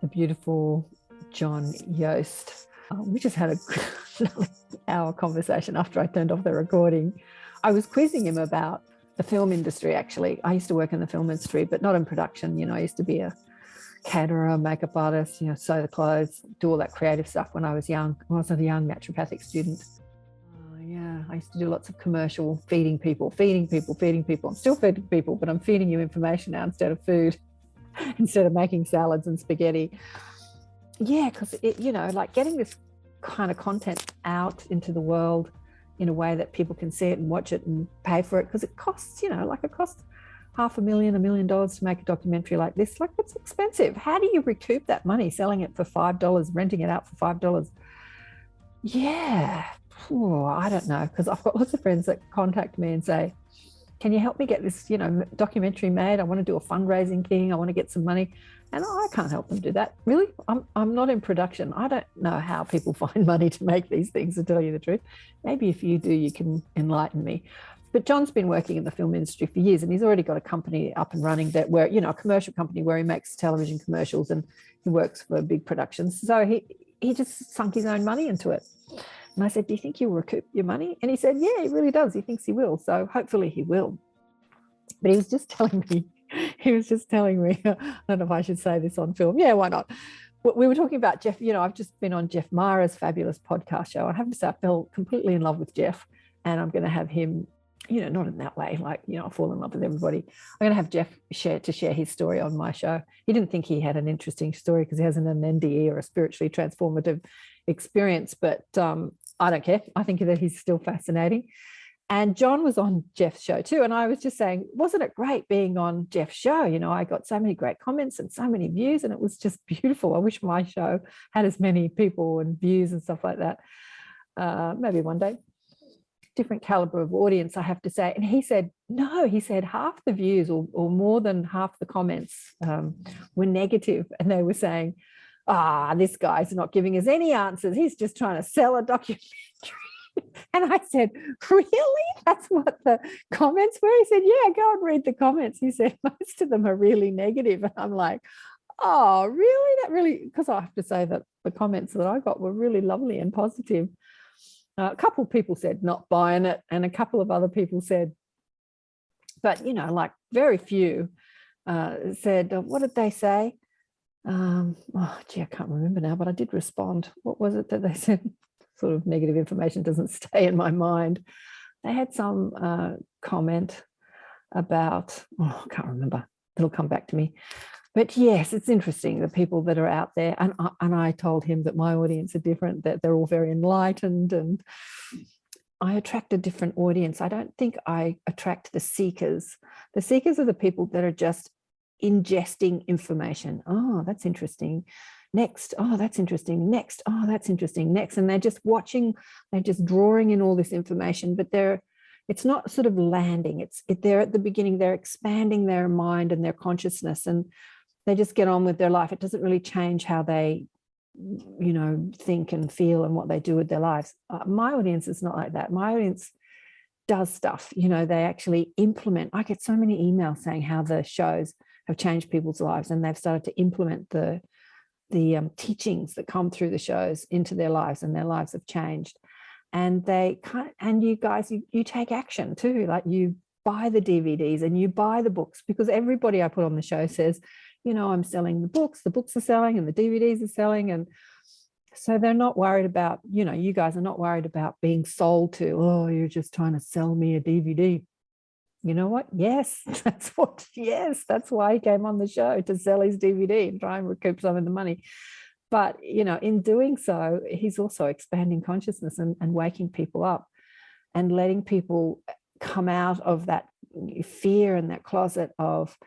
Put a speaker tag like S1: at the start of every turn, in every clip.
S1: the beautiful John Yost. We just had another hour conversation after I turned off the recording. I was quizzing him about the film industry, actually. I used to work in the film industry, but not in production. I used to be a caterer, makeup artist, sew the clothes, do all that creative stuff when I was young. I was a young naturopathic student. I used to do lots of commercial feeding people. I'm still feeding people, but I'm feeding you information now instead of food, instead of making salads and spaghetti. Yeah, because like getting this kind of content out into the world in a way that people can see it and watch it and pay for it, because it costs, it costs $500,000, $1 million to make a documentary like this. Like, it's expensive. How do you recoup that money selling it for $5, renting it out for $5? Yeah, I don't know, because I've got lots of friends that contact me and say, can you help me get this, documentary made? I want to do a fundraising thing. I want to get some money. And I can't help them do that. Really? I'm not in production. I don't know how people find money to make these things, to tell you the truth. Maybe if you do, you can enlighten me. But John's been working in the film industry for years, and he's already got a company up and running a commercial company where he makes television commercials, and he works for big productions. So he just sunk his own money into it. And I said, do you think he'll recoup your money? And he said, yeah, he really does. He thinks he will. So hopefully he will. But he was just telling me, I don't know if I should say this on film. Yeah, why not? We were talking about Jeff. I've just been on Jeff Mara's fabulous podcast show. I have to say, I fell completely in love with Jeff, and I'm going to have him, not in that way, like, I fall in love with everybody. I'm going to have Jeff share his story on my show. He didn't think he had an interesting story because he hasn't an NDE or a spiritually transformative experience, but I don't care. I think that he's still fascinating. And John was on Jeff's show too. And I was just saying, wasn't it great being on Jeff's show? I got so many great comments and so many views, and it was just beautiful. I wish my show had as many people and views and stuff like that. Maybe one day. Different caliber of audience, I have to say. And he said, no, half the views or more than half the comments were negative. And they were saying, this guy's not giving us any answers. He's just trying to sell a documentary. And I said, really? That's what the comments were? He said, yeah, go and read the comments. He said, most of them are really negative. And I'm like, oh, really? That really, because I have to say that the comments that I got were really lovely and positive. A couple of people said not buying it, and a couple of other people said, but, like very few said, what did they say? I can't remember now, but I did respond. What was it that they said? Sort of negative information doesn't stay in my mind. They had some comment about, I can't remember. It'll come back to me. But yes, it's interesting, the people that are out there. And I told him that my audience are different, that they're all very enlightened, and I attract a different audience. I don't think I attract the seekers. The seekers are the people that are just ingesting information. Oh, that's interesting. Next, oh, that's interesting. Next, oh, that's interesting. Next. And they're just watching, they're just drawing in all this information, but it's not sort of landing. They're at the beginning, they're expanding their mind and their consciousness, and they just get on with their life. It doesn't really change how they, think and feel and what they do with their lives. My audience is not like that. My audience does stuff. They actually implement. I get so many emails saying how the shows have changed people's lives, and they've started to implement the teachings that come through the shows into their lives, and their lives have changed. And you guys, you take action too. Like, you buy the DVDs and you buy the books, because everybody I put on the show says, I'm selling the books are selling, and the DVDs are selling. And so they're not worried about, you guys are not worried about being sold to, oh, you're just trying to sell me a DVD. You know what? Yes, that's why he came on the show, to sell his DVD and try and recoup some of the money. But, in doing so, he's also expanding consciousness and waking people up and letting people come out of that fear and that closet of,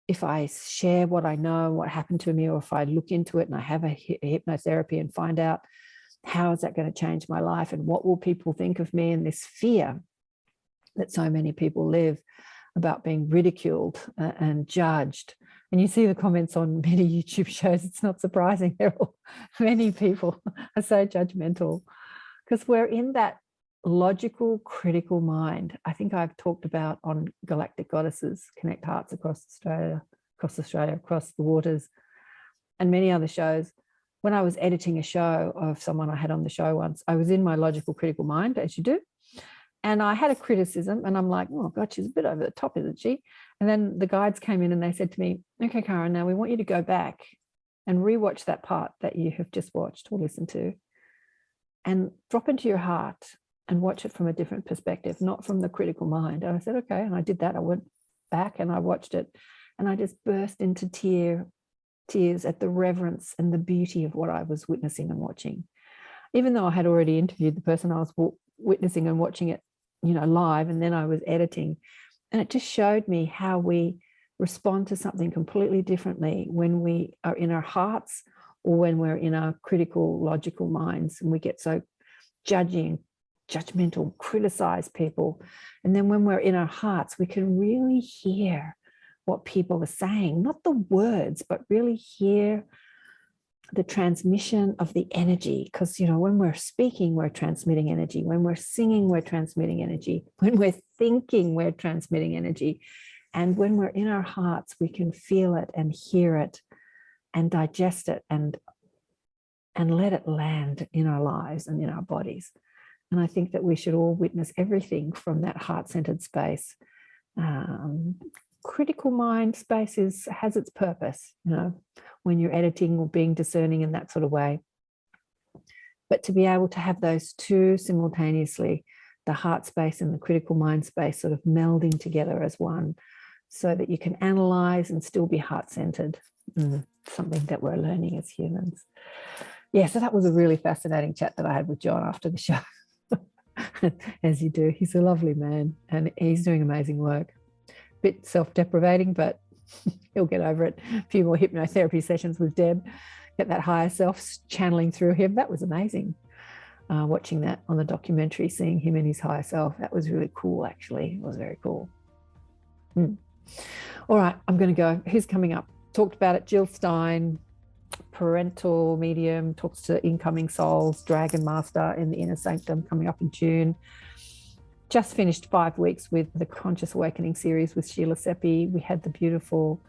S1: if I share what I know, what happened to me, or if I look into it and I have a hypnotherapy and find out how is that going to change my life, and what will people think of me, and this fear that so many people live about being ridiculed and judged. And you see the comments on many YouTube shows. It's not surprising. Many people are so judgmental, because we're in that logical, critical mind. I think I've talked about on Galactic Goddesses, Connect Hearts across Australia, across the waters. and many other shows, when I was editing a show of someone I had on the show once, I was in my logical critical mind, as you do. And I had a criticism, and I'm like, oh God, she's a bit over the top, isn't she? And then the guides came in and they said to me, okay, Karen, now we want you to go back and rewatch that part that you have just watched or listened to, and drop into your heart and watch it from a different perspective, not from the critical mind. And I said, okay. And I did that. I went back and I watched it, and I just burst into tears at the reverence and the beauty of what I was witnessing and watching. Even though I had already interviewed the person I was witnessing and watching it, live, and then I was editing. And it just showed me how we respond to something completely differently when we are in our hearts or when we're in our critical, logical minds, and we get so judgmental, criticize people. And then when we're in our hearts, we can really hear what people are saying, not the words, but really hear the transmission of the energy. Because, when we're speaking, we're transmitting energy. When we're singing, we're transmitting energy. When we're thinking, we're transmitting energy. And when we're in our hearts, we can feel it and hear it and digest it and let it land in our lives and in our bodies. And I think that we should all witness everything from that heart-centered space. Critical mind space has its purpose, when you're editing or being discerning in that sort of way. But to be able to have those two simultaneously, the heart space and the critical mind space sort of melding together as one, so that you can analyze and still be heart-centered, something that we're learning as humans. Yeah, so that was a really fascinating chat that I had with John after the show. As you do. He's a lovely man and he's doing amazing work. Bit self-deprivating, but he'll get over it. A few more hypnotherapy sessions with Deb, get that higher self channeling through him. That was amazing. Watching that on the documentary, seeing him in his higher self, that was really cool, actually. It was very cool. All right, I'm going to go. Who's coming up? Talked about it, Jill Stein, parental medium, talks to incoming souls, Dragon Master in the Inner Sanctum, coming up in June. Just finished 5 weeks with the Conscious Awakening series with Sheila Seppi. We had the beautiful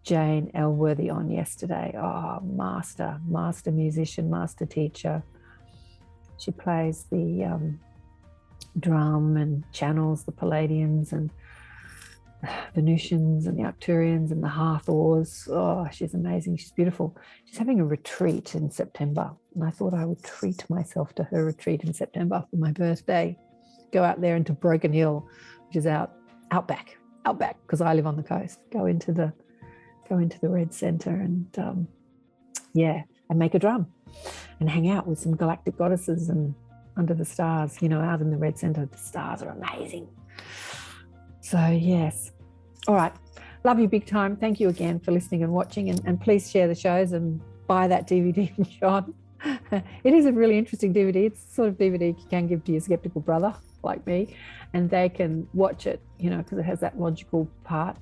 S1: Jane Elworthy on yesterday. Oh, master musician, master teacher. She plays the drum and channels the Palladians and Venusians and the Arcturians and the Hathors. Oh, she's amazing. She's beautiful. She's having a retreat in September. And I thought I would treat myself to her retreat in September for my birthday. Go out there into Broken Hill, which is outback, because I live on the coast. Go into the Red Centre and and make a drum and hang out with some galactic goddesses and under the stars, out in the Red Centre. The stars are amazing. So yes. All right. Love you big time. Thank you again for listening and watching, and please share the shows and buy that DVD from John. It is a really interesting DVD. It's the sort of DVD you can give to your skeptical brother like me, and they can watch it, because it has that logical part,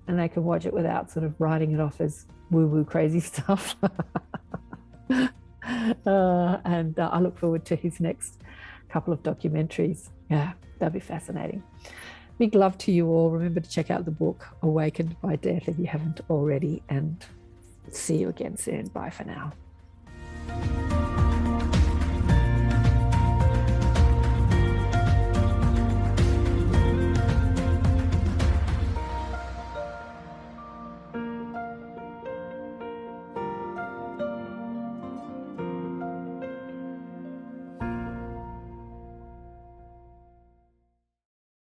S1: and they can watch it without sort of writing it off as woo-woo crazy stuff. And I look forward to his next couple of documentaries. Yeah, that'll be fascinating. Big love to you all. Remember to check out the book Awakened by Death if you haven't already, and see you again soon. Bye for now.